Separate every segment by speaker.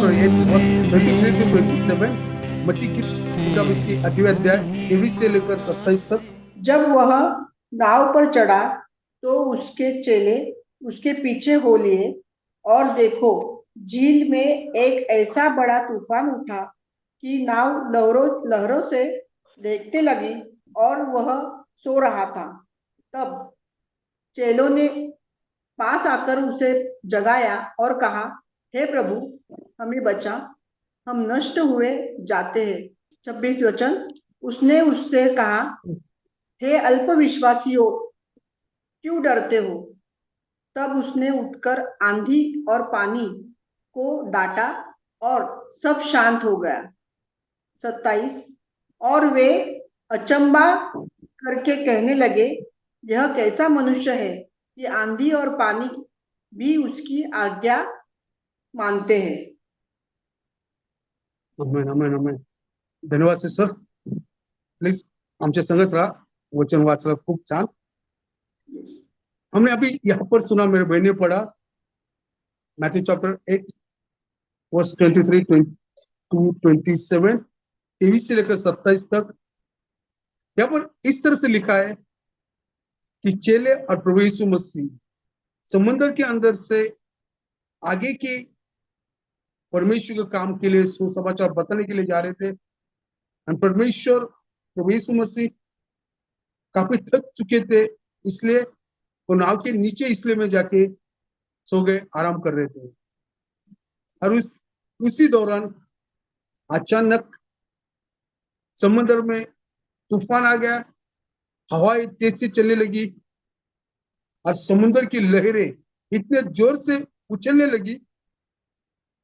Speaker 1: Chapter 8 verse 23 to 27, मत्ती की किताब इसकी 8वें अध्याय 23 से लेकर 27 तक।
Speaker 2: जब वह नाव पर चढ़ा तो उसके चेले उसके पीछे हो लिए, और देखो, झील में एक ऐसा बड़ा तूफान उठा कि नाव लहरों लहरों से देखने लगी और वह सो रहा था। तब चेलों ने पास आकर उसे जगाया और कहा, हे प्रभु, हमें बचा, हम नष्ट हुए जाते हैं। 26 वचन। उसने उससे कहा, हे अल्प विश्वासियों, क्यों डरते हो? तब उसने उठकर आंधी और पानी को डांटा और सब शांत हो गया। 27। और वे अचंबा करके कहने लगे, यह कैसा मनुष्य है कि आंधी और पानी भी उसकी आज्ञा मानते हैं।
Speaker 1: आमेन, आमेन, आमेन. धन्यवाद सिस्टर. प्लीज आमच्या संगत राहा. वचन वाचलं खूप छान. हमने अभी यहाँ पर सुना, मेरे बहन ने पढ़ा मैथ्यू चैप्टर 8 वर्स 23 to 27, 23 से लेकर 27 तक. यहाँ पर इस तरह से लिखा है कि चेले और प्रभु यीशु मसीह समंदर के अंदर से आगे के परमेश्वर के काम के लिए सुसमाचार बताने के लिए जा रहे थे. परमेश्वर प्रभु यीशु मसीह काफी थक चुके थे, इसलिए वो नाव के नीचे इसलिए में जाके सो गए, आराम कर रहे थे. और उसी दौरान अचानक समुद्र में तूफान आ गया, हवाएं तेज से चलने लगी और समुद्र की लहरें इतने जोर से उछलने लगी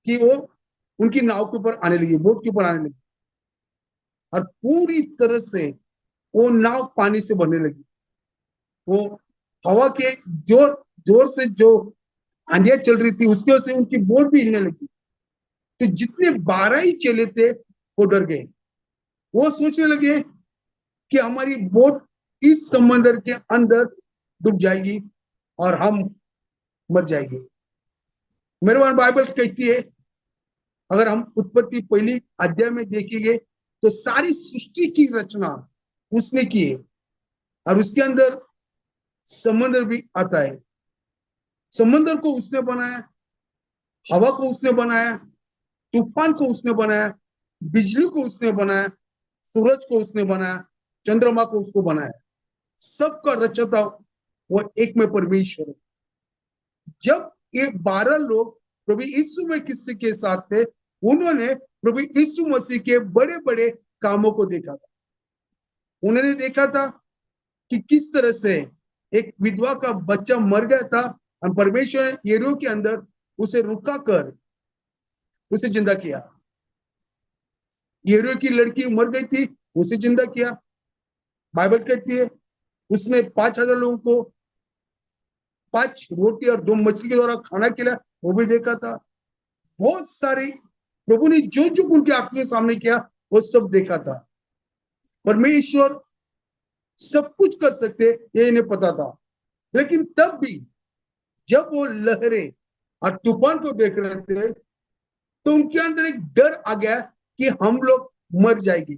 Speaker 1: कि वो उनकी नाव के ऊपर आने लगी, बोट के ऊपर आने लगी, और पूरी तरह से वो नाव पानी से भरने लगी. वो हवा के जोर जोर से जो आंधियां चल रही थी, उसकी वजह से उनकी बोट भी हिलने लगी. तो जितने 12 ही चेले थे वो डर गए. वो सोचने लगे कि हमारी बोट इस समंदर के अंदर डूब जाएगी और हम मर जाएंगे. मेरे वहां बाइबल कहती है, अगर हम उत्पत्ति पहली अध्याय में देखेंगे तो सारी सृष्टि की रचना उसने की है, और उसके अंदर समंदर भी आता है. समंदर को उसने बनाया, हवा को उसने बनाया, तूफान को उसने बनाया, बिजली को उसने बनाया, सूरज को उसने बनाया, चंद्रमा को उसको बनाया. सबका रचता वो एक में परमेश्वर है. जब ये 12 लोग प्रभु यीशु में किसी के साथ थे, उन्होंने प्रभु यीशु मसीह के बड़े बड़े कामों को देखा था. उन्होंने देखा था कि किस तरह से एक विधवा का बच्चा मर गया था और परमेश्वर ने यरीहो के अंदर उसे रुका कर उसे जिंदा किया. यरीहो की लड़की मर गई थी, उसे जिंदा किया. बाइबल कहती है उसने 5,000 लोगों को 5 रोटी और 2 मछली के द्वारा खाना खिलाया, वो भी देखा था. बहुत सारी प्रभु ने जो जो उनकी आंखों के सामने किया वो सब देखा था. परमेश्वर सब कुछ कर सकते, ये इन्हें पता था. लेकिन तब भी जब वो लहरें और तूफान को देख रहे थे तो उनके अंदर एक डर आ गया कि हम लोग मर जाएंगे.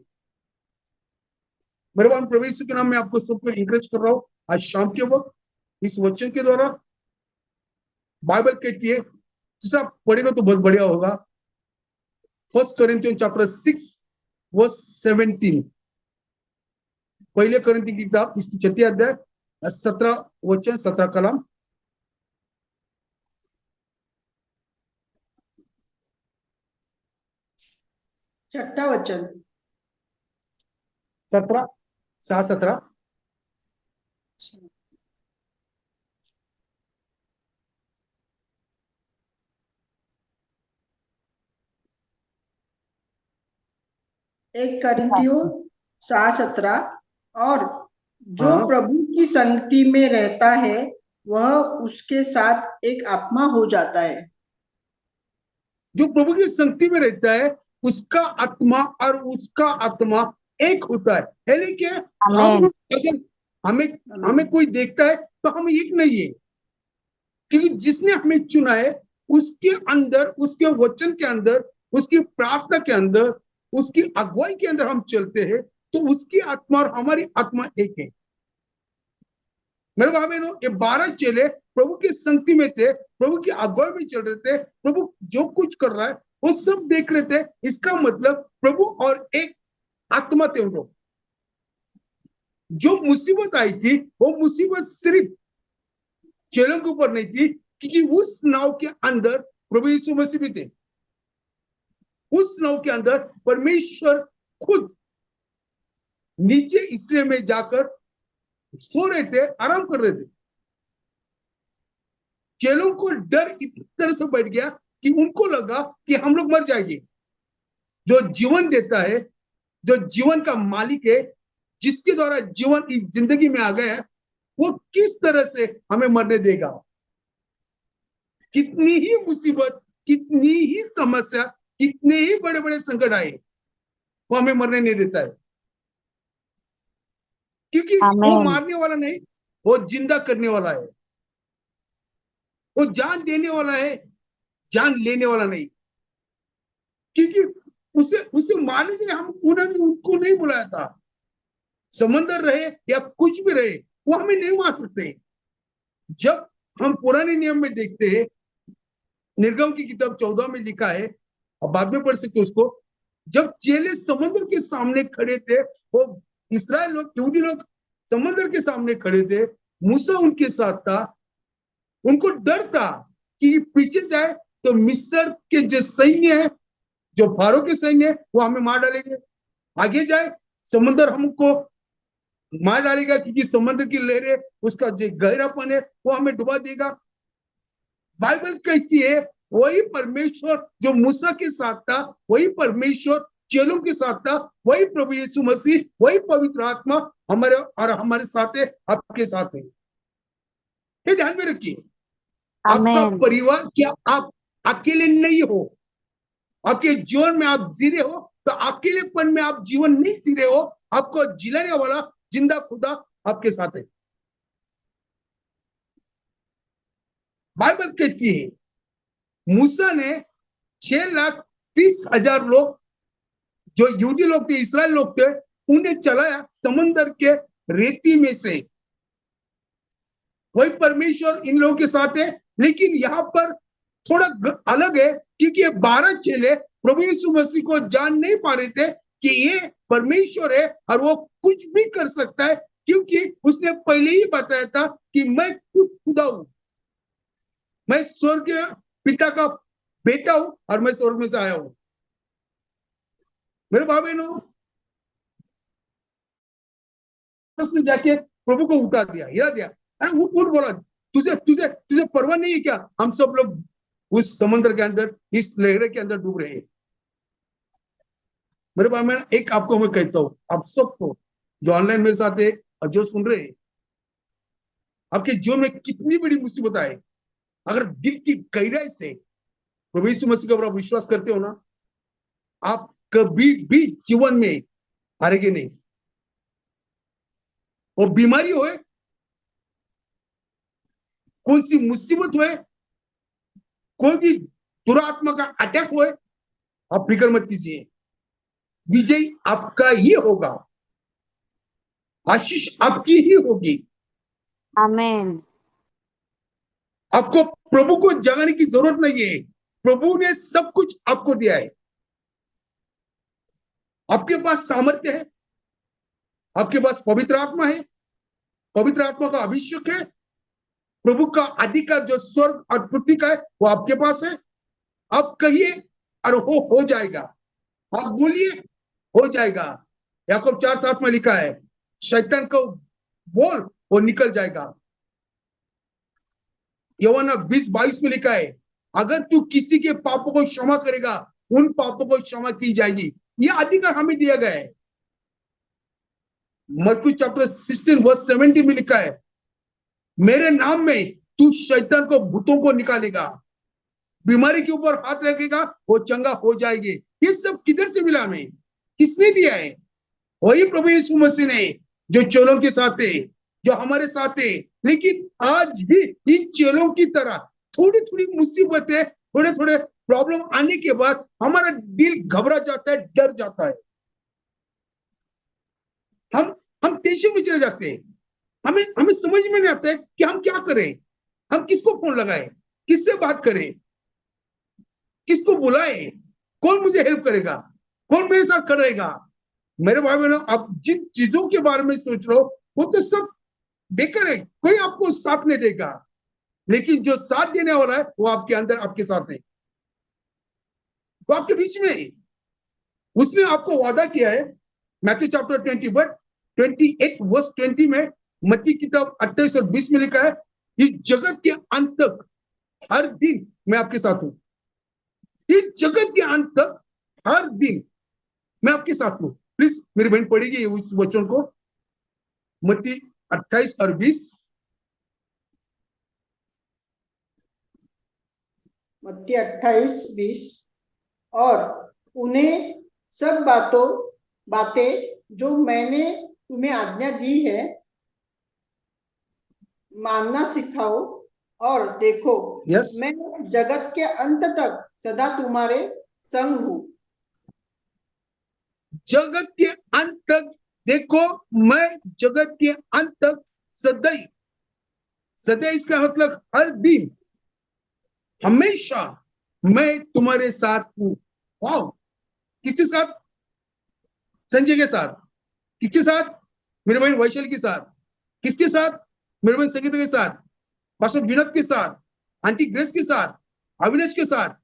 Speaker 1: मेरे प्रभु यीशु के नाम में आपको सबको इंकरेज कर रहा हूं आज शाम के वक्त इस वचन के द्वारा. बाइबल कहती है, जिसका पढ़ेगा तो बहुत बढ़िया होगा, 1 कोरिन्थियन चैप्टर 6 वर्स 17. पहले कोरिन्थी की किताब इसकी 6 अध्याय 17 वचन 17 कलम.
Speaker 2: 6 वचन.
Speaker 1: 17 7 17.
Speaker 2: एक कोरिन्थियों 7:17। और जो
Speaker 1: हाँ,
Speaker 2: प्रभु की संगति में रहता है वह उसके साथ एक आत्मा हो जाता है.
Speaker 1: जो प्रभु की संगति में रहता है उसका आत्मा और उसका आत्मा एक होता है. यानी कि हम अगर हमें हमें कोई देखता है तो हम एक नहीं है, क्योंकि जिसने हमें चुना है उसके अंदर, उसके वचन के अंदर उसकी प्रार्थना के अंदर, उसकी अगुवाई के अंदर हम चलते हैं, तो उसकी आत्मा और हमारी आत्मा एक है। मेरे भाई बहनों, ये 12 चेले प्रभु की संगति में थे, प्रभु की अगुवाई में चल रहे थे, प्रभु जो कुछ कर रहा है वो सब देख रहे थे। इसका मतलब प्रभु और एक आत्मा थे उन लोग। जो मुसीबत आई थी वो मुसीबत सिर्फ चेलों के ऊपर नहीं थी, क्योंकि उस नाव के अंदर प्रभु यीशु मसीह भी थे। उस नाव के अंदर परमेश्वर खुद नीचे हिस्से में जाकर सो रहे थे, आराम कर रहे थे। चेलों को डर इतनी तरह से बैठ गया कि उनको लगा कि हम लोग मर जाएंगे। जो जीवन देता है, जो जीवन का मालिक है, जिसके द्वारा जीवन इस जिंदगी में आ गया है, वो किस तरह से हमें मरने देगा। कितनी ही मुसीबत, कितनी ही समस्या, कितने ही बड़े बड़े संकट आए, वो हमें मरने नहीं देता है। क्योंकि वो
Speaker 3: आमीन।
Speaker 1: मारने वाला नहीं, वो जिंदा करने वाला है। वो जान देने वाला है, जान लेने वाला नहीं। क्योंकि उसे उसे मारने के लिए हम उन्होंने उनको नहीं बुलाया था। समंदर रहे या कुछ भी रहे, वो हमें नहीं मार सकते। जब हम पुराने नियम में देखते हैं, निर्गम की किताब 14 में लिखा है, और बाद में पढ़ सकते उसको। जब चेले समुद्र के सामने खड़े थे, वो इस्राएल लोग, यहूदी लोग समुद्र के सामने खड़े थे, मूसा उनके साथ था। उनको डर था कि पीछे जाए तो मिस्र के जो सैन्य है, जो फारो के सैन्य है, वो हमें मार डालेंगे। आगे जाए समुद्र हमको मार डालेगा, क्योंकि समुद्र की लहरें, उसका जो गहरापन है, वो हमें डुबा देगा। बाइबल कहती है वही परमेश्वर जो मूसा के साथ था, वही परमेश्वर चेलों के साथ था, वही प्रभु यीशु मसीह, वही पवित्र आत्मा हमारे और हमारे साथ है, आपके साथ है। ये ध्यान में रखिए। आपका
Speaker 3: आमीन।
Speaker 1: परिवार, क्या आप अकेले नहीं हो? आपके जीवन में आप जी रहे हो, तो अकेलेपन में आप जीवन नहीं जी रहे हो। आपको जिलाने वाला जिंदा खुदा आपके साथ है। बाइबल कहती है मूसा ने 6,30,000 लोग, जो यहूदी लोग थे, इस्राएल लोग थे, उन्हें चलाया समंदर के रेती में से। वही परमेश्वर इन लोगों के साथ है। लेकिन यहाँ पर थोड़ा अलग है, क्योंकि ये 12 चेले प्रभु यीशु मसीह को जान नहीं पा रहे थे कि ये परमेश्वर है और वो कुछ भी कर सकता है, क्योंकि उसने पहले ही बताया था कि मैं खुद खुदा हूं, मैं स्वर्ग पिता का बेटा हूं और मैं स्वर्ग में से आया हूं। मेरे भाई बहनों, उसने जाके प्रभु को उठा दिया, हिला दिया। अरे उठ उठ, बोला, तुझे तुझे तुझे परवाह नहीं है क्या? हम सब लोग उस समुद्र के अंदर, इस लहरे के अंदर डूब रहे हैं। मेरे भाई, मैं एक आपको मैं कहता हूँ, आप सबको जो ऑनलाइन मेरे साथ है और जो सुन रहे हैं, आपके जीवन में कितनी बड़ी मुसीबत आए, अगर दिल की गहराई से प्रभु यीशु मसीह के ऊपर आप विश्वास करते हो ना, आप कभी भी जीवन में हारेंगे नहीं। वो बीमारी हो, कौन सी मुसीबत हुए, कोई भी दुरात्मा का अटैक हुए, आप फिक्र मत कीजिए, विजय आपका ही होगा, आशीष आपकी ही होगी।
Speaker 3: आमीन।
Speaker 1: आपको प्रभु को जगाने की जरूरत नहीं है। प्रभु ने सब कुछ आपको दिया है। आपके पास सामर्थ्य है, आपके पास पवित्र आत्मा है, पवित्र आत्मा का अभिषेक है, प्रभु का अधिकार जो स्वर्ग और पृथ्वी का है वो आपके पास है। आप कहिए और हो जाएगा। आप बोलिए, हो जाएगा। याकूब 4:7 में लिखा है, शैतान को बोल, वो निकल जाएगा। यूहन्ना 20:22 में लिखा है, अगर तू किसी के पापों को क्षमा करेगा, उन पापों को क्षमा की जाएगी। यह अधिकार हमें दिया गया है। मरकुस चैप्टर 16 वर्स 17 में लिखा है, मेरे नाम में तू शैतान को, भूतों को निकालेगा, बीमारी के ऊपर हाथ रखेगा, वो चंगा हो जाएगी। ये सब किधर से मिला हमें? किसने दिया है? वही प्रभु यीशु मसीह ने, जो चेलों के साथ है, जो हमारे साथ है। लेकिन आज भी इन चेलों की तरह थोड़ी थोड़ी मुसीबतें, थोड़े थोड़े प्रॉब्लम आने के बाद हमारा दिल घबरा जाता है, डर जाता है, हम टेंशन में चले जाते हैं। हमें हमें समझ में नहीं आता है कि हम क्या करें, हम किसको फोन लगाएं, किससे बात करें, किसको बुलाएं, कौन मुझे हेल्प करेगा, कौन मेरे साथ खड़ा रहेगा। मेरे भाई बहनों, आप जिन चीजों के बारे में सोच रहे हो वो तो सब बेकार है, कोई आपको साथ नहीं देगा, लेकिन जो साथ देने वाला है वो आपके अंदर, आपके साथ है, वो आपके बीच में है। उसने आपको वादा किया है, मैथ्यू चैप्टर 28 वर्स 20 में, मत्ती किताब 28 और 20 में लिखा है कि जगत के अंत तक हर दिन मैं आपके साथ हूं। इस जगत के अंत तक हर दिन मैं आपके साथ हूं। प्लीज मेरी बहन पढ़ेगी उस वचन को, मत्ती 28 और 20।
Speaker 2: मत्ती 28:20। और उन्हें सब बातें जो मैंने तुम्हें आज्ञा दी है मानना सिखाओ, और देखो
Speaker 1: यस,
Speaker 2: मैं जगत के अंत तक सदा तुम्हारे संग हूँ।
Speaker 1: जगत के अंत तक, देखो मैं जगत के अंत तक सदैव, सदैव इसका मतलब हर दिन, हमेशा मैं तुम्हारे साथ हूं। वाह, किसके साथ? संजय के साथ। किसके साथ? मेरे बहन वैशाली के साथ। किसके साथ? मेरे बहन संगीता के साथ, पास्टर विनोद के साथ, आंटी ग्रेस के साथ, अविनाश के साथ,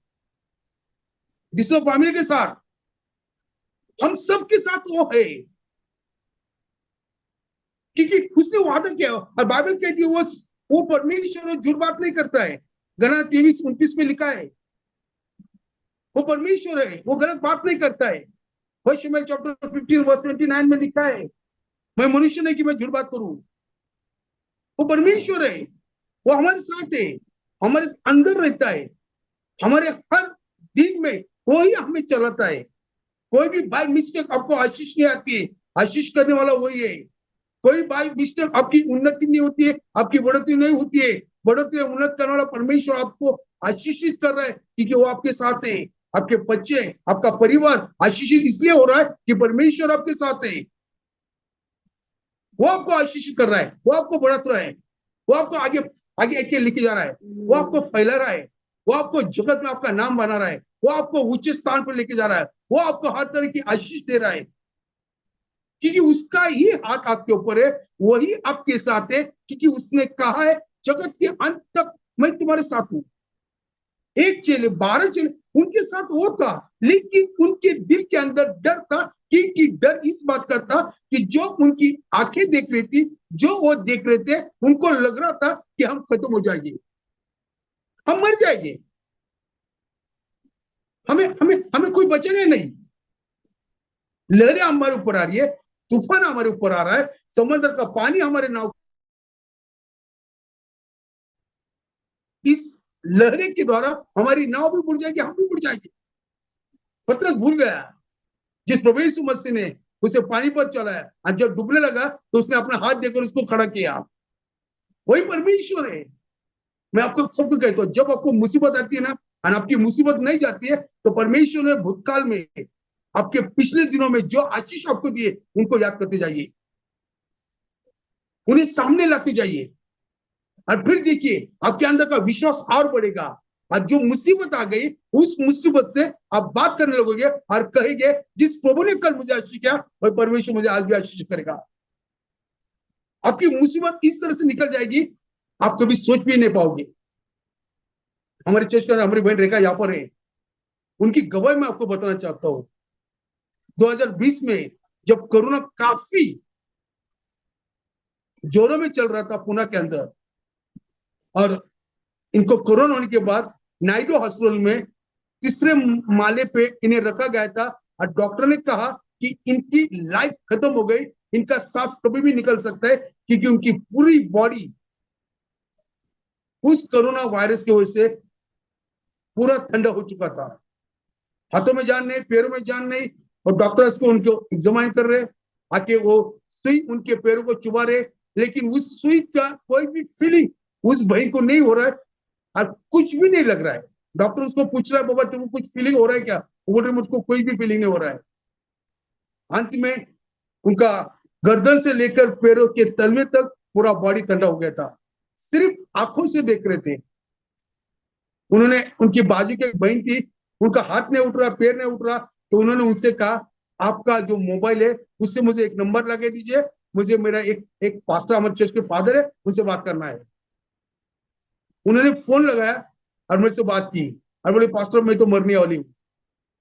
Speaker 1: दिशो फैमिली के साथ, हम सब के साथ वो है, क्योंकि उसने वादा किया। और बाइबल कहती है वो परमेश्वर झूठ बात नहीं करता है। गणना 23-29 में लिखा है वो परमेश्वर है, वो गलत बात नहीं करता है। फर्स्ट शमूएल चैप्टर 15 वर्स 29 में लिखा है, मैं मनुष्य नहीं कि मैं झूठ बात करूं। वो परमेश्वर है, वो हमारे साथ है, हमारे अंदर रहता है, हमारे हर दिन में वो ही हमें चलाता है। कोई भी बाय मिस्टेक आपको आशीष नहीं आती है, आशीष करने वाला वही है। कोई बाय मिस्टेक आपकी उन्नति नहीं होती है, आपकी बढ़ोतरी नहीं होती है। बढ़ोतरी उन्नत करने वाला परमेश्वर आपको आशीषित कर रहा है, क्योंकि वो आपके साथ है। आपके बच्चे, आपका परिवार आशीषित इसलिए हो रहा है कि परमेश्वर आपके साथ है। वो आपको आशीषित कर रहा है, वो आपको बढ़त रहा है, वो आपको आगे आगे आगे लेके जा रहा है, वो आपको फैला रहा है, वो आपको जगत में आपका नाम बना रहा है, वो आपको उच्च स्थान पर लेके जा रहा है, वो आपको हर तरह की आशीष दे रहा है, क्योंकि उसका ही हाथ आपके ऊपर है, वही आपके साथ है, क्योंकि उसने कहा है जगत के अंत तक मैं तुम्हारे साथ हूं। एक चेले, 12 चेले, उनके साथ वो था, लेकिन उनके दिल के अंदर डर था, क्योंकि डर इस बात का था कि जो उनकी आंखें देख रही थी, जो वो देख रहे थे, उनको लग रहा था कि हम खत्म हो जाएंगे, हम मर जाएंगे, हमें हमें हमें कोई बचेगा नहीं। लहरें हमारे ऊपर आ रही है, तूफान हमारे ऊपर आ रहा है, समुद्र का पानी हमारे नाव, इस लहरें के द्वारा हमारी नाव भी बुड़ जाएगी, हम भी बुड़ जाएंगे। पतरस भूल गया, जिस प्रभु यीशु मसीह ने उसे पानी पर चलाया, और जब डूबने लगा तो उसने अपना हाथ देकर उसको खड़ा किया। वही परमेश्वर है। मैं आपको सबको कहता हूँ, जब आपको मुसीबत आती है ना, और आपकी मुसीबत नहीं जाती है, तो परमेश्वर ने भूतकाल में आपके पिछले दिनों में जो आशीष आपको दिए उनको याद करते जाइए, उन्हें सामने लाते जाइए, और फिर देखिए आपके अंदर का विश्वास और बढ़ेगा। और जो मुसीबत आ गई, उस मुसीबत से आप बात करने लगोगे और कहेंगे जिस प्रभु ने कल मुझे आशीष किया, वही परमेश्वर मुझे आज भी आशीष करेगा। आपकी मुसीबत इस तरह से निकल जाएगी, आप कभी सोच भी नहीं पाओगे। हमारे चर्च का हमारी बहन रेखा यहाँ पर है, उनकी गवाही मैं आपको बताना चाहता हूँ। 2020 में जब कोरोना काफी जोरों में चल रहा था पुणे के अंदर, और इनको कोरोना होने के बाद नायडू हॉस्पिटल में तीसरे माले पे इन्हें रखा गया था, और डॉक्टर ने कहा कि इनकी लाइफ खत्म हो गई, इनका सांस कभी भी निकल सकता है, क्योंकि उनकी पूरी बॉडी उस कोरोना वायरस की वजह से पूरा ठंडा हो चुका था। हाथों में जान नहीं, पैरों में जान नहीं, और डॉक्टर को उनको एग्जामाइन कर रहे, आके वो सुई उनके पैरों को चुबा रहे, लेकिन उस सुई का कोई भी फीलिंग उस भाई को नहीं हो रहा है, और कुछ भी नहीं लग रहा है। डॉक्टर उसको पूछ रहा है, बाबा तुमको कुछ फीलिंग हो रहा है क्या? वो बोल रहे मुझको कोई भी फीलिंग नहीं हो रहा है। अंत में उनका गर्दन से लेकर पैरों के तलवे तक पूरा बॉडी ठंडा हो गया था, सिर्फ आंखों से देख रहे थे। उन्होंने, उनकी बाजू की एक बहन थी, उनका हाथ नहीं उठ रहा, पैर नहीं उठ रहा, तो उन्होंने उनसे कहा, आपका जो मोबाइल है उससे मुझे एक नंबर लगा दीजिए, मुझे मेरा एक पास्टर हमारे चर्च के फादर है, उनसे बात करना है। उन्होंने फोन लगाया और मेरे से बात की और बोले, पास्टर मैं तो मरने वाली हूँ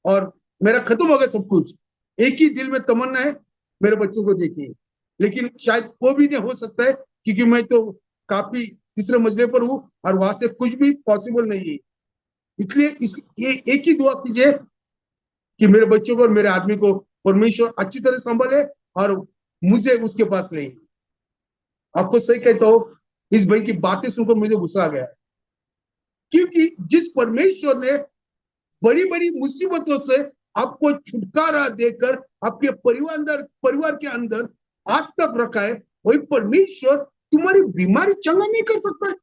Speaker 1: और मेरा खत्म हो गया सब कुछ, एक ही दिल में तमन्ना है मेरे बच्चों को देखिए, लेकिन शायद वो भी नहीं हो सकता है क्योंकि मैं तो काफी तीसरे मंजिले पर हूँ और वहां से कुछ भी पॉसिबल नहीं है। इसलिए एक ही दुआ कीजिए कि मेरे बच्चों को और मेरे आदमी को परमेश्वर अच्छी तरह संभाले और मुझे उसके पास ले। आपको सही कहता हूँ, इस भाई की बातें सुनकर मुझे गुस्सा आ गया, क्योंकि जिस परमेश्वर ने बड़ी बड़ी मुसीबतों से आपको छुटकारा देकर आपके परिवार के अंदर आज तक रखा है, वही परमेश्वर तुम्हारी बीमारी चंगा नहीं कर सकता है।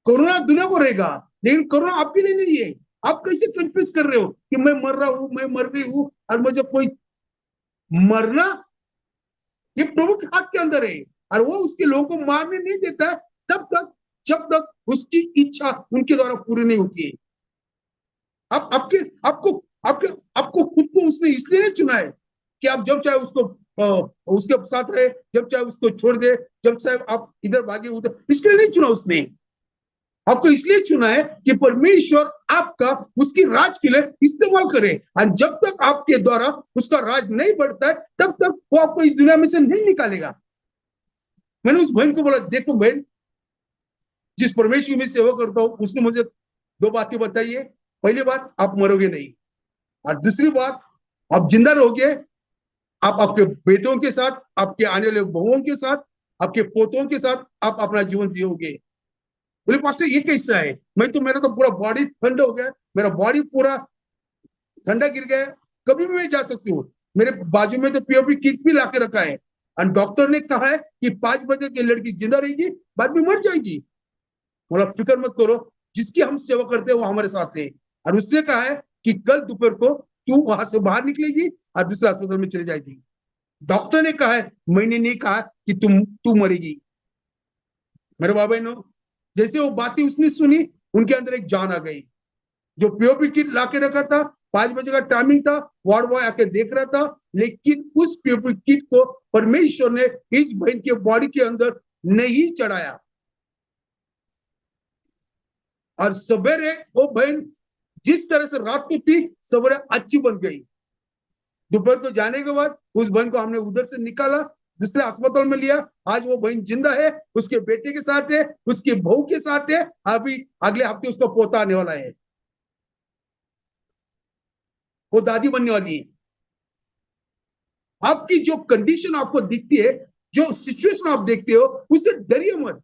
Speaker 1: कोरोना दुनिया को रहेगा, लेकिन कोरोना आपके लिए नहीं है। आप कैसे कन्फ्यूज कर रहे हो कि मैं मर रहा हूं, मैं मर रही हूं और मुझे कोई मरना ये प्रभु के हाथ के अंदर है और वो उसके लोगों को मारने नहीं देता है तब तक जब तक उसकी इच्छा उनके द्वारा पूरी नहीं होती है। आप आपके आपको आपके आपको खुद को उसने इसलिए नहीं चुना है कि आप जब चाहे उसको उसके साथ रहे, जब चाहे उसको छोड़ दे, जब चाहे आप इधर भागे उधर, इसके लिए नहीं चुना उसने। आपको इसलिए चुना है कि परमेश्वर आपका उसकी राज के लिए इस्तेमाल करे और जब तक आपके द्वारा उसका राज नहीं बढ़ता है तब तक वो आपको इस दुनिया में से नहीं निकालेगा। मैंने उस बहन को बोला, देखो बहन, जिस परमेश्वर में सेवा करता हूं उसने मुझे दो बातें बताई है। पहली बात, आप मरोगे नहीं, और दूसरी बात, आप जिंदा रहोगे। आप आपके बेटों के साथ, आपके आने वाले बहुओं के साथ, आपके पोतों के साथ आप अपना जीवन जियोगे। बोले पास्टर ये कैसा है? मैं तो, मेरा तो पूरा बॉडी ठंडा हो गया, मेरा बॉडी पूरा ठंडा गिर गया, कभी भी मैं जा सकती हूँ। मेरे बाजू में तो पीओपी किट भी लाके रखा है और डॉक्टर ने कहा है कि 5 बजे की लड़की जिंदा रहेगी, बाद में मर जाएगी। बोला फिक्र मत करो, जिसकी हम सेवा करते हैं वो हमारे साथ है। और उसने कहा है कि कल दोपहर को तू वहां से बाहर निकलेगी और दूसरे अस्पताल में चली जाएगी। डॉक्टर ने कहा है, मैंने नहीं कहा कि तू मरेगी। मेरे बाबा बहनों, जैसे वो बातें उसने सुनी, उनके अंदर एक जान आ गई। जो पीओपी किट लाके रखा था, 5 बजे का टाइमिंग था, वार्ड बॉय आके देख रहा था, लेकिन उस पीओपी किट को परमेश्वर ने इस बहन के बॉडी के अंदर नहीं चढ़ाया। और सवेरे वो बहन जिस तरह से रात को थी, सवेरे अच्छी बन गई। दोपहर को जाने के बाद उस बहन को हमने उधर से निकाला, दूसरे अस्पताल में लिया। आज वो बहन जिंदा है, उसके बेटे के साथ है, उसकी बहू के साथ है। अभी अगले हफ्ते उसका पोता आने वाला है, वो दादी बनने वाली है। आपकी जो कंडीशन आपको दिखती है, जो सिचुएशन आप देखते हो, उससे डरिए मत।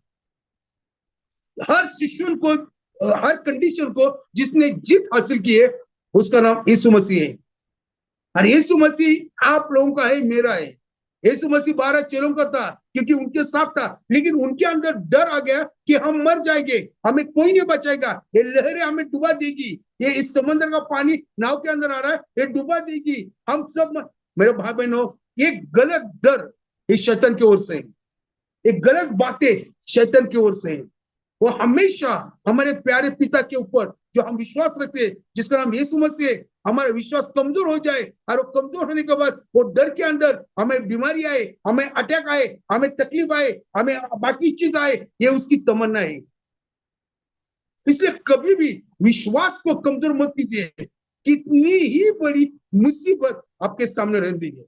Speaker 1: हर सिचुएशन को, हर कंडीशन को जिसने जीत हासिल की है, उसका नाम यीशु मसीह है। और यीशु मसीह आप लोगों का है, मेरा है। यीशु मसीह 12 चेलों का था क्योंकि उनके साथ था, लेकिन उनके अंदर डर आ गया कि हम मर जाएंगे, हमें कोई नहीं बचाएगा, ये लहरें हमें डुबा देगी, ये इस समंदर का पानी नाव के अंदर आ रहा है, ये डुबा देगी, हम सब मेरे भाई बहनों, ये गलत डर इस शैतान की ओर से, एक गलत बातें शैतान की ओर से। वो हमेशा हमारे प्यारे पिता के ऊपर जो हम विश्वास रखते हैं, जिसका नाम यीशु मसीह है, हमारा विश्वास कमजोर हो जाए और वो कमजोर होने के बाद वो डर के अंदर हमें बीमारी आए, हमें अटैक आए, हमें तकलीफ आए, हमें बाकी चीज आए, ये उसकी तमन्ना है। इसलिए कभी भी विश्वास को कमजोर मत कीजिए। कितनी ही बड़ी मुसीबत आपके सामने रह रही है,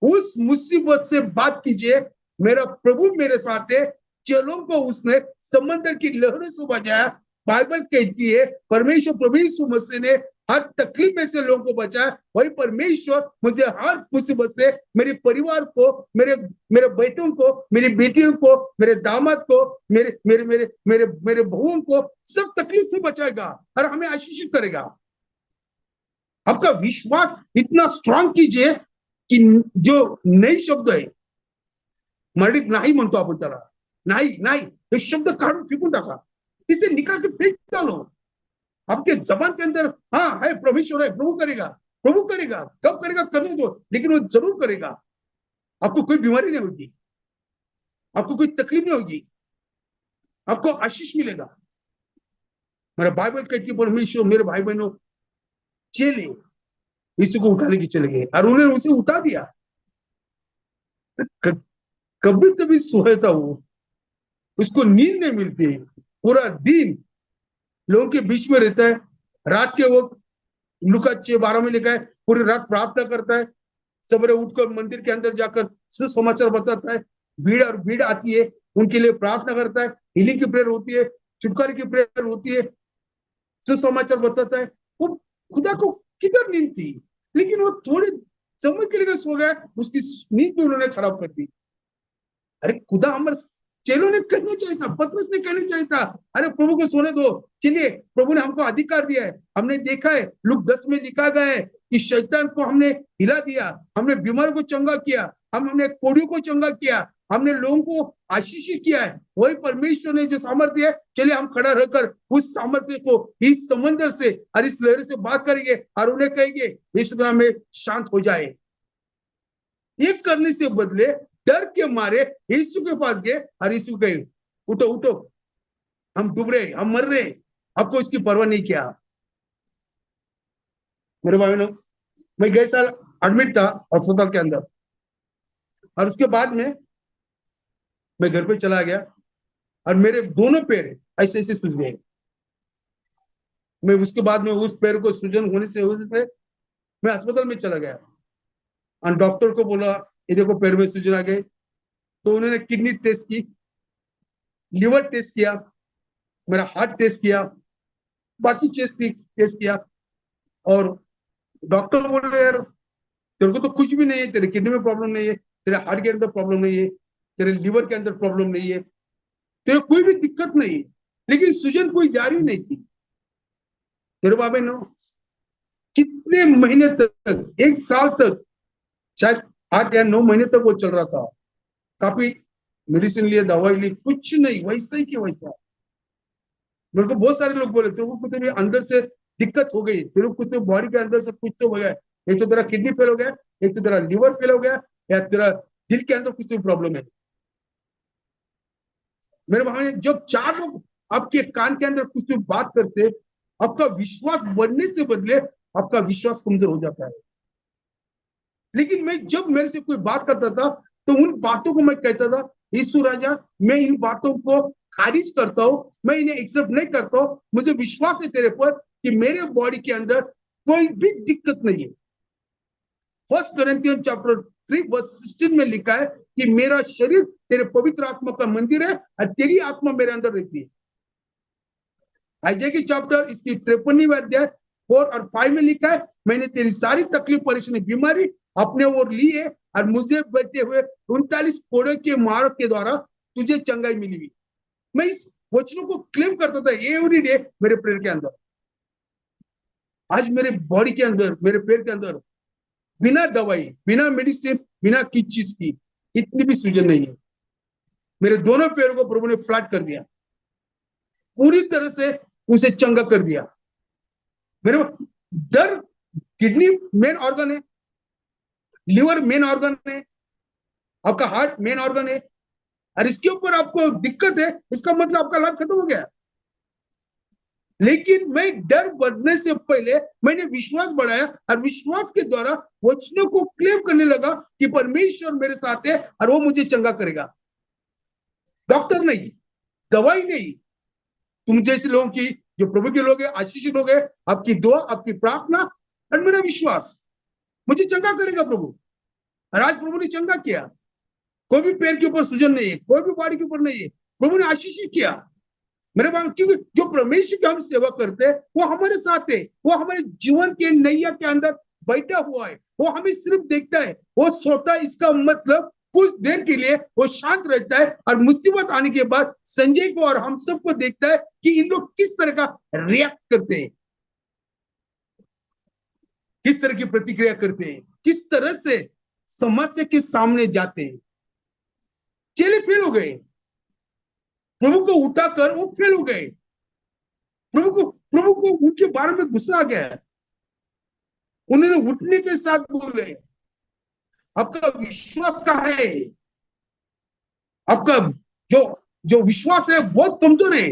Speaker 1: उस मुसीबत से बात कीजिए, मेरा प्रभु मेरे साथ है। चेलों को उसने समंदर की लहरों से बचाया। बाइबल कहती है परमेश्वर प्रभु यीशु मसीह ने हर तकलीफ में से लोगों को बचाया। वही परमेश्वर मुझे हर मुसीबत से, मेरे परिवार को, मेरे मेरे बेटों को, मेरी बेटियों को, मेरे दामाद को, मेरे मेरे मेरे मेरे मेरे बहुओं को सब तकलीफ से बचाएगा और हमें आशीषित करेगा। आपका विश्वास इतना स्ट्रांग कीजिए की जो नई शब्द आहे मराठीत नाही म्हणतो आपण त्याला, नाही नाही हे शब्द काढून फेकून टाका, इसे निकाल के फेंक डालो। आपके जबान के अंदर हाँ है, परमेश्वर है, प्रभु करेगा, प्रभु करेगा, कब करेगा करने दो, लेकिन वो जरूर करेगा। आपको कोई बीमारी नहीं होगी, आपको कोई तकलीफ नहीं होगी, आपको आशीष मिलेगा। मेरा बाइबल कहती है परमेश्वर मेरे भाई बहनों चले यीशु को उठाने की चले गए और उन्होंने उसे उठा दिया। कभी कभी सोता वो, उसको नींद नहीं मिलती, पूरा दिन लोगों के बीच में रहता है। रात के वक्त लुका 6:12 में लिखा है पूरी रात प्रार्थना करता है, सवेरे उठकर मंदिर के अंदर जाकर सुसमाचार बताता है, भीड़ आती है उनके लिए प्रार्थना करता है, हीलिंग की प्रेयर होती है, छुटकारे की प्रेयर होती है, सुसमाचार बताता है। वो खुदा को किधर नींद थी, लेकिन वो थोड़े समय के लिए सो गया, उसकी नींद भी उन्होंने खराब कर दी। अरे खुदा हमारे चेलों ने कहना चाहिए था, पतरस ने कहना चाहिए था, अरे प्रभु को सोने दो, चलिए प्रभु ने हमको अधिकार दिया है। हमने देखा है लूका 10 में लिखा गया है कि शैतान को हमने हिला दिया, हमने बीमार को चंगा किया, हमने कोढ़ियों को चंगा किया, हमने लोगों को आशीषित किया है। वही परमेश्वर ने जो सामर्थ्य है, चलिए हम खड़ा रहकर उस सामर्थ्य को इस समंदर से और इस लहर से बात करेंगे और उन्हें कहेंगे इस दुनिया में शांत हो जाए। ये करने से बदले डर के मारे यीशु के पास गए और यीशु कहे उठो उठो, हम डूब रहे, हम मर रहे, आपको इसकी परवाह नहीं किया। मेरे भाई बहनों, मैं गए साल एडमिट था अस्पताल के अंदर और उसके बाद में मैं घर पे चला गया और मेरे दोनों पैर ऐसे ऐसे सूज गए। मैं उसके बाद में उस पैर को सूजन होने से मैं अस्पताल में चला गया और डॉक्टर को बोला ये देखो पैर में सूजन आ गए। तो उन्होंने किडनी टेस्ट की, लिवर टेस्ट किया, मेरा हार्ट टेस्ट किया, बाकी टेस्ट किया और डॉक्टर बोल रहे यार तेरे को तो कुछ भी नहीं है, तेरे किडनी में प्रॉब्लम नहीं है, तेरे हार्ट के अंदर प्रॉब्लम नहीं है, तेरे लिवर के अंदर प्रॉब्लम नहीं है, तेरे कोई भी दिक्कत नहीं है, लेकिन सूजन कोई जारी नहीं थी। तेरे बाबे नो कितने महीने तक, 1 साल तक, शायद 8 या 9 महीने तक वो चल रहा था। काफी मेडिसिन लिए, दवाई ली, कुछ नहीं, वैसा ही कि वैसा। मेरे को बहुत सारे लोग बोले तेरे को कुछ भी अंदर से दिक्कत हो गई, तेरे को कुछ बॉडी के अंदर से कुछ तो हो गया, एक तो तेरा किडनी फेल हो गया, एक तो तेरा लिवर फेल हो गया, या तेरा दिल के अंदर कुछ तो प्रॉब्लम है। मेरे भाई जब 4 लोग आपके कान के अंदर कुछ तो बात करते, आपका विश्वास बढ़ने से बदले आपका विश्वास कमजोर हो जाता है। लेकिन मैं जब मेरे से कोई बात करता था तो उन बातों को मैं कहता था यीशु राजा मैं इन बातों को खारिज करता हूँ, मैं इन्हें एक्सेप्ट नहीं करता हूँ, मुझे विश्वास है तेरे पर कि मेरे बॉडी के अंदर कोई भी दिक्कत नहीं है। 1 कोरिन्थियन चैप्टर 3 वर्स 16 में लिखा है कि मेरा शरीर तेरे पवित्र आत्मा का मंदिर है और तेरी आत्मा मेरे अंदर रहती है। आइजाई की चैप्टर इसकी 53वीं अध्याय 4 और 5 में लिखा है मैंने तेरी सारी तकलीफ परेशानी बीमारी अपने ओर ली है और मुझे बचे हुए 39 कोड़े के मार के द्वारा तुझे चंगाई मिली हुई। मैं इस वचनों को क्लेम करता था एवरी डे मेरे प्रेयर के अंदर। आज मेरे बॉडी के अंदर, मेरे पैर के अंदर बिना दवाई, बिना मेडिसिन, बिना किसी चीज की इतनी भी सूजन नहीं है। मेरे दोनों पैरों को प्रभु ने फ्लैट कर दिया, पूरी तरह से उसे चंगा कर दिया। मेरे डर, किडनी मेन ऑर्गन है, लिवर मेन ऑर्गन है, आपका हार्ट मेन ऑर्गन है, और इसके ऊपर आपको दिक्कत है, इसका मतलब आपका लाभ खत्म हो गया। लेकिन मैं डर बढ़ने से पहले मैंने विश्वास बढ़ाया और विश्वास के द्वारा वचनों को क्लेम करने लगा कि परमेश्वर मेरे साथ है और वो मुझे चंगा करेगा। डॉक्टर नहीं, दवाई नहीं, तुम जैसे लोगों की, जो प्रभु के लोग हैं, आशीषित लोग हैं, आपकी दुआ, आपकी प्रार्थना और मेरा विश्वास मुझे चंगा करेगा प्रभु। और आज प्रभु ने चंगा किया। कोई भी पैर के ऊपर सूजन नहीं है, कोई भी बॉडी के ऊपर नहीं है, प्रभु ने आशीषित किया। मेरे बाप, क्योंकि जो परमेश्वर की हम सेवा करते हैं वो हमारे साथ है, वो हमारे जीवन के नैया के अंदर बैठा हुआ है, वो हमें सिर्फ देखता है, वो सोता है। इसका मतलब कुछ देर के लिए वो शांत रहता है और मुसीबत आने के बाद संजय को और हम सबको देखता है कि इन लोग किस तरह का रिएक्ट करते हैं, किस तरह की प्रतिक्रिया करते हैं, किस तरह से समस्या के सामने जाते हैं। चेले फेल हो गए, प्रभु को उठाकर वो फेल हो गए, प्रभु को प्रभु को उनके बारे में गुस्सा आ गया। उन्होंने उठने के साथ बोले, आपका विश्वास कहाँ है? आपका जो जो विश्वास है बहुत कमजोर है,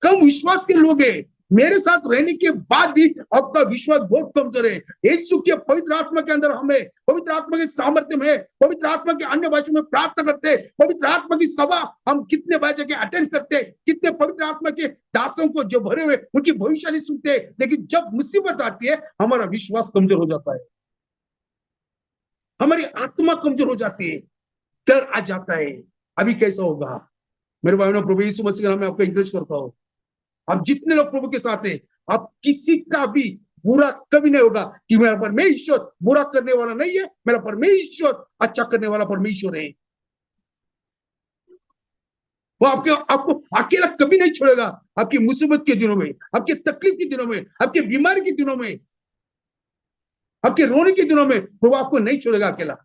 Speaker 1: कम विश्वास के लोग हैं। मेरे साथ रहने के बाद भी आपका विश्वास बहुत कमजोर है। यीशु के पवित्र आत्मा के अंदर हमें पवित्र आत्मा के सामर्थ्य में, पवित्र आत्मा के अन्य भाषा में प्रार्थना करते, पवित्र आत्मा की सभा हम कितने बार जाके अटेंड करते, कितने पवित्र आत्मा के दासों को जो भरे हुए उनकी भविष्यवाणी सुनते, लेकिन जब मुसीबत आती है हमारा विश्वास कमजोर हो जाता है, हमारी आत्मा कमजोर हो जाती है, डर आ जाता है। अभी कैसा होगा? मेरे भाइयों, प्रभु यीशु मसीह के नाम में आपको इंकरेज करता हूं, आप जितने लोग प्रभु के साथ हैं, आप किसी का भी बुरा कभी नहीं होगा कि मेरा परमेश्वर बुरा करने वाला नहीं है, मेरा परमेश्वर अच्छा करने वाला परमेश्वर है। वो आपको अकेला कभी नहीं छोड़ेगा। आपकी मुसीबत के दिनों में, आपके तकलीफ के दिनों में, आपके बीमारी के दिनों में, आपके रोने के दिनों में प्रभु आपको नहीं छोड़ेगा अकेला।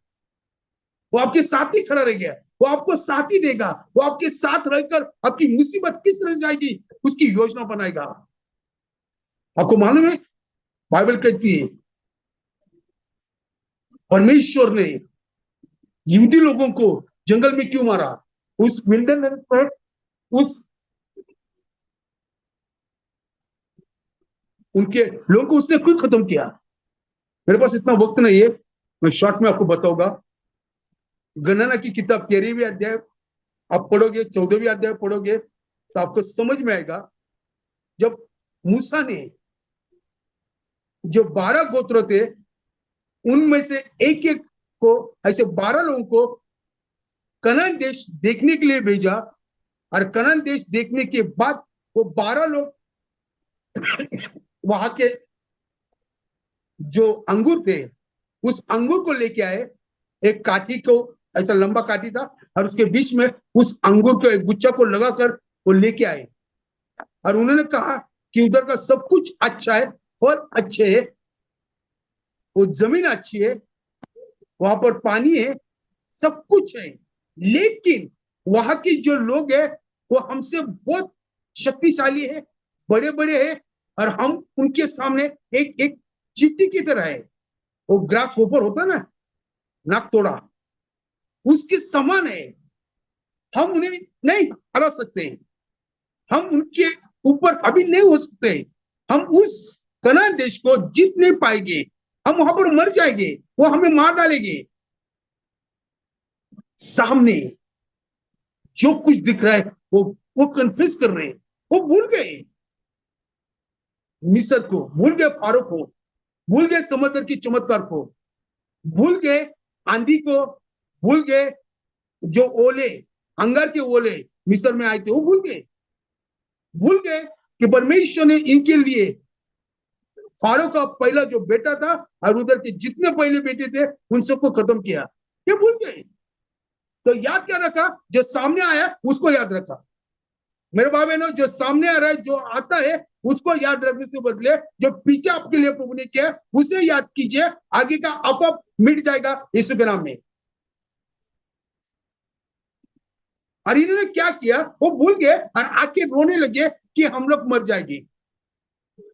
Speaker 1: वो आपके साथ ही खड़ा रहेगा, वो आपको साथ ही देगा, वो आपके साथ रहकर आपकी मुसीबत किस तरह जाएगी उसकी योजना बनाएगा। आपको मालूम है, बाइबल कहती है परमेश्वर ने यहूदी लोगों को जंगल में क्यों मारा? उस विल्डरनेस पर उस उनके लोगों को उसने क्यों खत्म किया? मेरे पास इतना वक्त नहीं है, मैं शॉर्ट में आपको बताऊंगा। गणना की किताब 13वीं अध्याय आप पढ़ोगे, 14वीं अध्याय पढ़ोगे तो आपको समझ में आएगा। जब मूसा ने जो 12 गोत्र थे उनमें से एक एक को, ऐसे 12 लोगों को कनान देश देखने के लिए भेजा, और कनान देश देखने के बाद वो 12 लोग वहां के जो अंगूर थे उस अंगूर को लेके आए। एक काठी को, ऐसा लंबा काठी था, और उसके बीच में उस अंगूर को एक गुच्छा को लगाकर वो लेके आए, और उन्होंने कहा कि उधर का सब कुछ अच्छा है, फल अच्छे है, वो जमीन अच्छी है, वहां पर पानी है, सब कुछ है, लेकिन वहां के जो लोग है वो हमसे बहुत शक्तिशाली है, बड़े बड़े हैं, और हम उनके सामने एक एक चींटी की तरह है। वो ग्रास होपर होता ना, नाक तोड़ा, उसके समान है। हम उन्हें नहीं हरा सकते, हम उनके ऊपर अभी नहीं हो सकते, हम उस कनान देश को जीत नहीं पाएंगे, हम वहां पर मर जाएंगे, वो हमें मार डालेंगे। सामने जो कुछ दिख रहा है वो कन्फ्यूज कर रहे हैं, वो भूल गए मिस्र को, भूल गए फारो को, भूल गए समुद्र की चमत्कार को, भूल गए आंधी को, भूल गए जो ओले, अंगार के ओले मिस्र में आए थे, वो भूल गए कि परमेश्वर ने इनके लिए फारो का पहला जो बेटा था और उधर के जितने पहले बेटे थे उन सबको खत्म किया। ये भूल गए। तो याद क्या रखा? जो सामने आया उसको याद रखा। मेरे भाई बहनों, जो सामने आ रहा है, जो आता है, उसको याद रखने से बदले जो पीछे आपके लिए प्रभु ने किया उसे याद कीजिए, आगे का आप मिट जाएगा यीशु के नाम में। और इन्होंने क्या किया? वो भूल गए और आके रोने लगे कि हम लोग मर जाएंगे,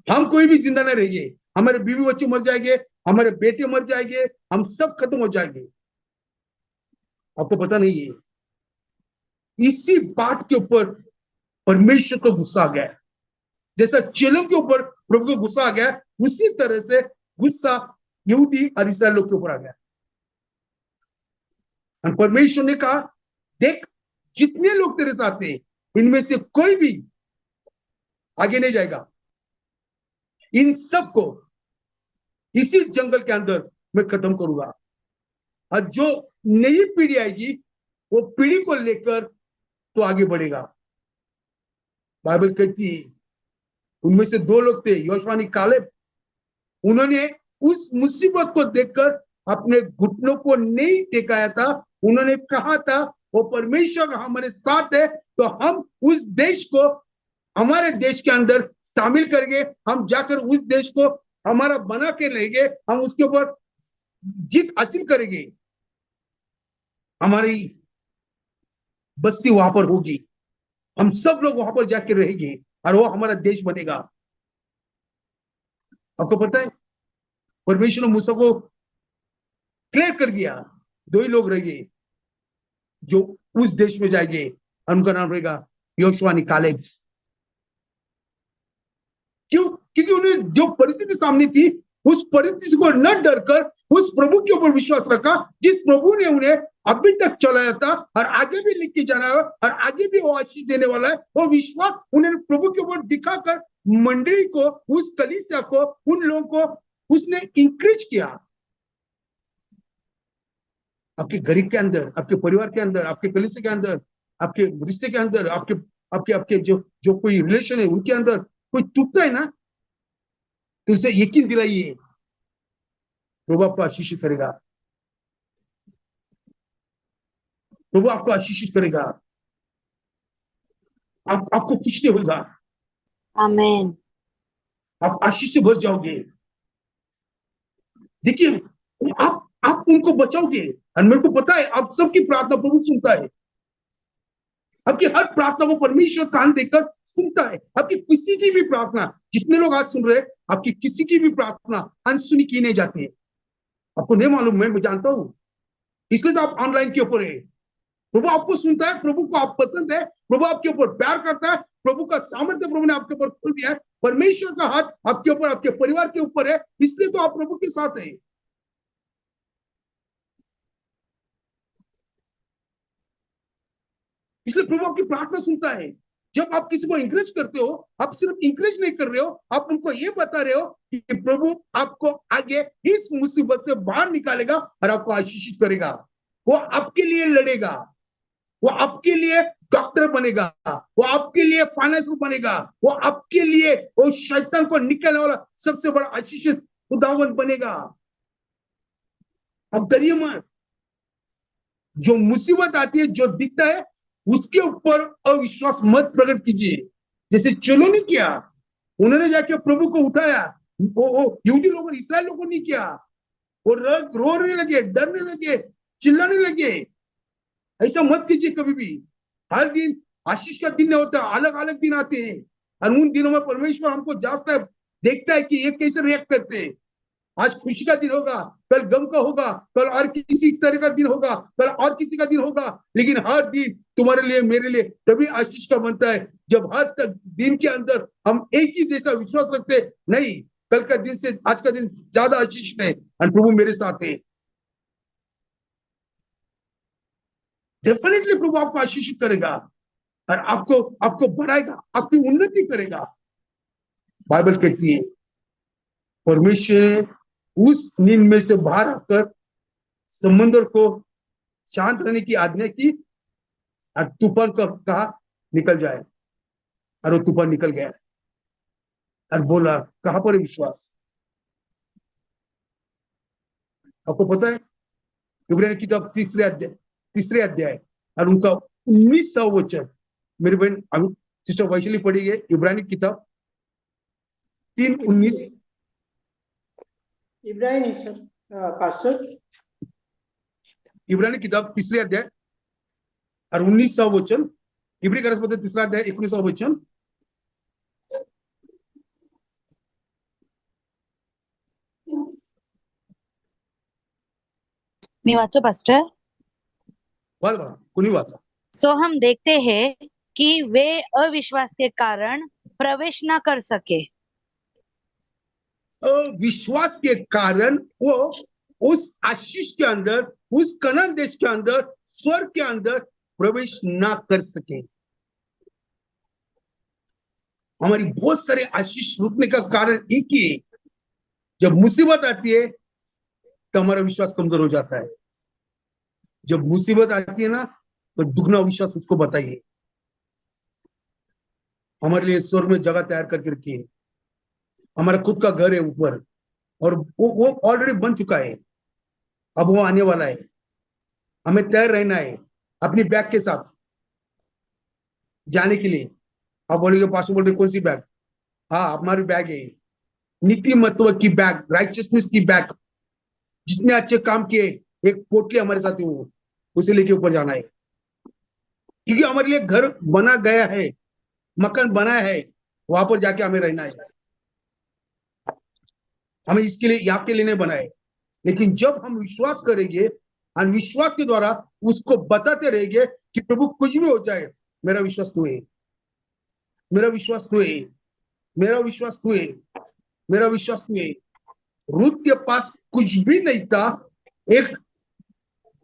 Speaker 1: हम कोई भी जिंदा नहीं रहेंगे, हमारे बीवी बच्चे मर जाएंगे, हमारे बेटे मर जाएंगे, हम सब खत्म हो जाएंगे। आपको पता नहीं है, इसी बात के ऊपर परमेश्वर को गुस्सा आ गया। जैसा चेलों के ऊपर प्रभु को गुस्सा आ गया, उसी तरह से गुस्सा यहूदी और इस्राएल लोग के ऊपर आ गया। और परमेश्वर ने कहा, देख जितने लोग तेरे साथ हैं इनमें से कोई भी आगे नहीं जाएगा, इन सबको इसी जंगल के अंदर मैं खत्म करूंगा। और जो नई पीढ़ी आएगी वो पीढ़ी को लेकर तो आगे बढ़ेगा। बाइबल कहती है उनमें से 2 लोग थे, योशुआ और कालेब। उन्होंने उस मुसीबत को देखकर अपने घुटनों को नहीं टेकाया था, उन्होंने कहा था वो परमेश्वर हमारे साथ है तो हम उस देश को हमारे देश के अंदर शामिल करेंगे, हम जाकर उस देश को हमारा बना के रहेंगे, हम उसके ऊपर जीत हासिल करेंगे, हमारी बस्ती वहां पर होगी, हम सब लोग वहां पर जाकर रहेंगे और वो हमारा देश बनेगा। आपको पता है परमेश्वर ने मूसा को क्लियर कर दिया, 2 ही लोग रह गए जो उस देश में जाएंगे, उनका नाम रहेगा योशुआ और कालेब। क्यों? क्योंकि उन्हें जो परिस्थिति सामने थी उस परिस्थिति को न डरकर उस प्रभु के ऊपर विश्वास रखा, जिस प्रभु ने उन्हें अभी तक चलाया था और आगे भी लेके जाना है और आगे भी वो आशीष देने वाला है। वो विश्वास उन्हें प्रभु के ऊपर दिखाकर मंडली को, उस कलीसिया को, उन लोगों को उसने इंकरेज किया। आपके घर के अंदर, आपके परिवार के अंदर, आपके कलीसिया के अंदर, आपके रिश्ते के अंदर, आपके आपके आपके जो जो कोई रिलेशन है उनके अंदर कोई टूटता है ना, तो उसे यकीन दिलाइए प्रभु आपको आशीषित करेगा, प्रभु आपको आशीषित करेगा, आपको कुछ नहीं होगा,
Speaker 3: Amen.
Speaker 1: आप आशीष से भर जाओगे। देखिए, आप उनको बचाओगे और मेरे को पता है आप सबकी प्रार्थना प्रभु सुनता है, आपकी हर प्रार्थना को परमेश्वर कान देकर सुनता है। आपकी किसी की भी प्रार्थना, जितने लोग आज सुन रहे हैं, आपकी किसी की भी प्रार्थना अनसुनी की नहीं जाती है। आपको नहीं मालूम, मैं जानता हूं, इसलिए तो आप ऑनलाइन के ऊपर है। प्रभु आपको सुनता है, प्रभु को आप पसंद है, प्रभु आपके ऊपर प्यार करता है, प्रभु का सामर्थ्य प्रभु ने आपके ऊपर खोल दिया है, परमेश्वर का हाथ आपके ऊपर, आपके परिवार के ऊपर है, इसलिए तो आप प्रभु के साथ है। इसलिए प्रभु आपकी प्रार्थना सुनता है। जब आप किसी को इंकरेज करते हो, आप सिर्फ इंकरेज नहीं कर रहे हो, आप उनको ये बता रहे हो कि प्रभु आपको आगे इस मुसीबत से बाहर निकालेगा और आपको आशीषित करेगा। वो आपके लिए लड़ेगा, वो आपके लिए डॉक्टर बनेगा, वो आपके लिए फाइनेंसर बनेगा, वो आपके लिए वो शैतान को निकालने वाला सबसे बड़ा आशीषित खुदावन बनेगा। अब डरिए मत। जो मुसीबत आती है, जो दिखता है, उसके ऊपर अविश्वास मत प्रकट कीजिए। जैसे चलो ने किया, उन्होंने जाके प्रभु को उठाया, वो यहूदी लोगों ने, इस्राएल लोगों ने किया, वो रोने लगे, डरने लगे, चिल्लाने लगे। ऐसा मत कीजिए कभी भी। हर दिन आशीष का दिन नहीं होता, अलग अलग दिन आते हैं और उन दिनों में परमेश्वर हमको जांचता है, देखता है कि ये कैसे रिएक्ट करते हैं। आज खुशी का दिन होगा, कल गम का होगा, कल और किसी तरह का दिन होगा, कल और किसी का दिन होगा, लेकिन हर दिन तुम्हारे लिए, मेरे लिए तभी आशीष का बनता है जब हर तक दिन के अंदर हम एक ही जैसा विश्वास रखते हैं, नहीं कल का दिन से आज का दिन ज्यादा आशीष है और प्रभु मेरे साथ है। डेफिनेटली प्रभु आपको आशीषित करेगा और आपको बढ़ाएगा, आपकी उन्नति करेगा। बाइबल कहती है परमेश्वर उस नींद में से बाहर आकर समुद्र को शांत रहने की आज्ञा की और तूफान को कहा निकल जाए, और वो तूफान निकल गया और बोला कहां पर है विश्वास। आपको पता है इब्रानी किताब तीसरे अध्याय और उनका 19वां वचन, मेरी बहन सिस्टर वैशाली पढ़ी है इब्रानी किताब 3:19।
Speaker 2: Ibrahim sir, pastor.
Speaker 1: इब्रानी किताब तीसरे अध्याय और 19वां वचन, इब्री करस्पद तीसरा अध्याय 19वां वचन।
Speaker 3: मी वाचो पास्टर।
Speaker 1: बड़ा कुणी वाचा।
Speaker 3: सो हम देखते हैं कि वे अविश्वास के कारण प्रवेश ना कर सके।
Speaker 1: अविश्वास के कारण वो उस आशीष के अंदर, उस कनान देश के अंदर, स्वर्ग के अंदर प्रवेश ना कर सके। हमारी बहुत सारे आशीष रुकने का कारण एक ही है, जब मुसीबत आती है तो हमारा विश्वास कमजोर हो जाता है। जब मुसीबत आती है ना तो दुगना विश्वास उसको बताइए। हमारे लिए स्वर्ग में जगह तैयार करके रखी है, हमारा खुद का घर है ऊपर और वो ऑलरेडी बन चुका है, अब वो आने वाला है। हमें तैयार रहना है अपनी बैग के साथ जाने के लिए। आप बोलेंगे पास्टर बोल रहे कौन सी बैग? हाँ हमारी बैग है, नीति महत्व की बैग, राइचियसनेस की बैग। जितने अच्छे काम किए एक पोटली हमारे साथ वो उसे लेके ऊपर जाना है, क्योंकि हमारे लिए घर बना गया है, मकान बना है, वहां पर जाके हमें रहना है। हमें इसके लिए यहाँ के लिए नहीं बनाए। लेकिन जब हम विश्वास करेंगे और विश्वास के द्वारा उसको बताते रहेंगे कि प्रभु कुछ भी हो जाए, मेरा विश्वास तू है, मेरा विश्वास तू है, मेरा विश्वास तू है, मेरा विश्वास तू है। रूथ के पास कुछ भी नहीं था, एक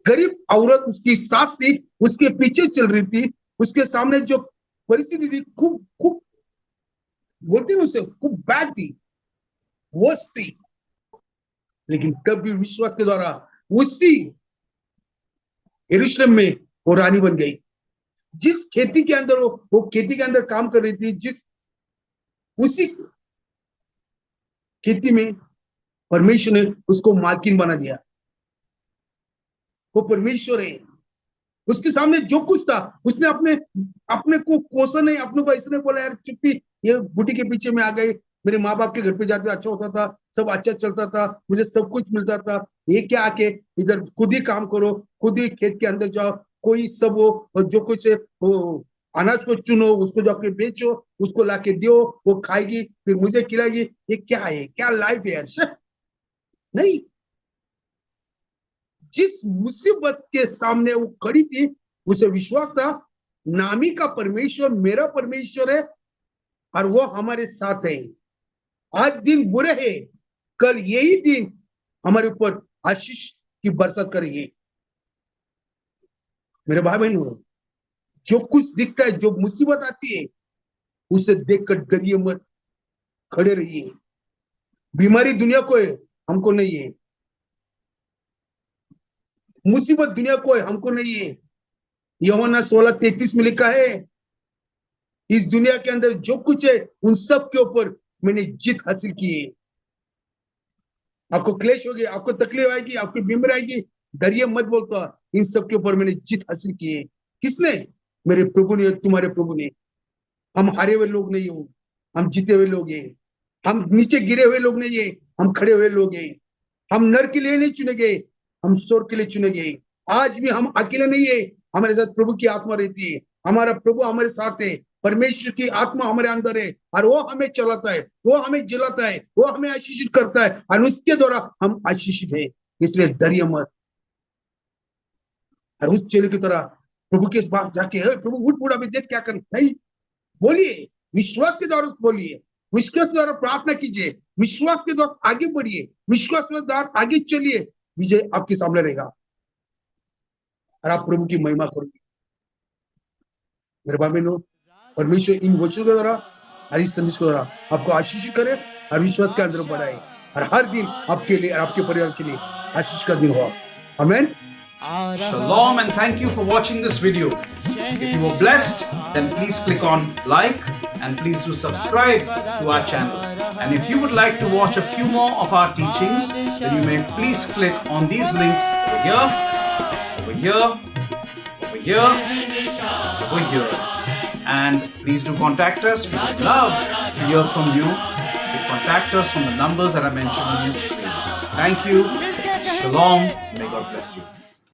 Speaker 1: गरीब औरत उसकी सास थी, उसके पीछे चल रही थी, उसके सामने जो परिस्थिति थी खूब खूब बोलती ना उसे, खूब बैड थी, वर्स्ट थी। लेकिन तब भी विश्वास के द्वारा उसी यरूशलेम में वो रानी बन गई। जिस खेती के अंदर वो खेती के अंदर काम कर रही थी, जिस उसी खेती में परमेश्वर ने उसको मालकिन बना दिया। वो परमेश्वर है, उसके सामने जो कुछ था उसने अपने अपने को कोसा नहीं, अपने को ऐसे नहीं बोला यार चुप्पी, ये बूटी के पीछे में आ गए, मेरे माँ बाप के घर पे जाते अच्छा होता था, सब अच्छा चलता था, मुझे सब कुछ मिलता था, ये क्या आके इधर खुद ही काम करो, खुद ही खेत के अंदर जाओ, कोई सब वो जो कुछ है वो अनाज को चुनो, उसको जाके बेचो, उसको लाके दो, वो खाएगी फिर मुझे खिलाएगी। ये क्या है, क्या लाइफ है यार? नहीं, जिस मुसीबत के सामने वो खड़ी थी उसे विश्वास था नामी का परमेश्वर मेरा परमेश्वर है और वो हमारे साथ है। आज दिन बुरे हैं, कल यही दिन हमारे ऊपर आशीष की बरसात करेंगे। मेरे भाई बहनों, जो कुछ दिखता है, जो मुसीबत आती है, उसे देखकर डरिए मत, खड़े रहिए। बीमारी दुनिया को है, हमको नहीं है। मुसीबत दुनिया को है, हमको नहीं है। यूहन्ना 16:33 में लिखा है, इस दुनिया के अंदर जो कुछ है उन सब के ऊपर मैंने जीत हासिल की है। आपको क्लेश होगी, आपको तकलीफ आएगी, आपकी बीमारी आएगी, डरिए मत, बोलता इन सब के ऊपर मैंने जीत हासिल की है। किसने? मेरे प्रभु ने, तुम्हारे प्रभु ने। हम हारे हुए लोग नहीं हो, हम जीते हुए लोग हैं। हम नीचे गिरे हुए लोग नहीं है, हम खड़े हुए लोग हैं। हम नर के लिए नहीं चुने गए, हम स्वर्ग के लिए चुने गए। आज भी हम अकेले नहीं है, हमारे साथ प्रभु की आत्मा रहती है, हमारा प्रभु हमारे साथ है, परमेश्वर की आत्मा हमारे अंदर है और वो हमें चलाता है, वो हमें जिलाता है, वो हमें आशीषित करता है और उसके द्वारा हम आशीषित है। इसलिए डरिए मत। और उस चेले की तरह प्रभु के पास जाके, प्रभु उठ उठ, अभी देख क्या कर, नहीं, बोलिए, विश्वास के द्वारा बोलिए, विश्वास के द्वारा प्रार्थना कीजिए, विश्वास के द्वारा आगे बढ़िए, विश्वास के द्वारा आगे चलिए, विजय आपके सामने रहेगा और आप प्रभु की महिमा करोगे। मेरे भाई बहनों, परमेश्वर इन वचनों के द्वारा और इस संदेश के द्वारा आपको आशीष करे और विश्वास के अंदर बढ़ाए और हर दिन आपके लिए और आपके परिवार के लिए आशीष का दिन हो। आमीन।
Speaker 4: Shalom and thank you for watching this video. If you were blessed, then please click on like and please do subscribe to our channel. And if you would like to watch a few more of our teachings, then you may please click on these links over here, over here, over here, over here. And please do contact us. We would love to hear from you. You can contact us from the numbers that are mentioned on your screen. Thank you. Shalom. May God bless you.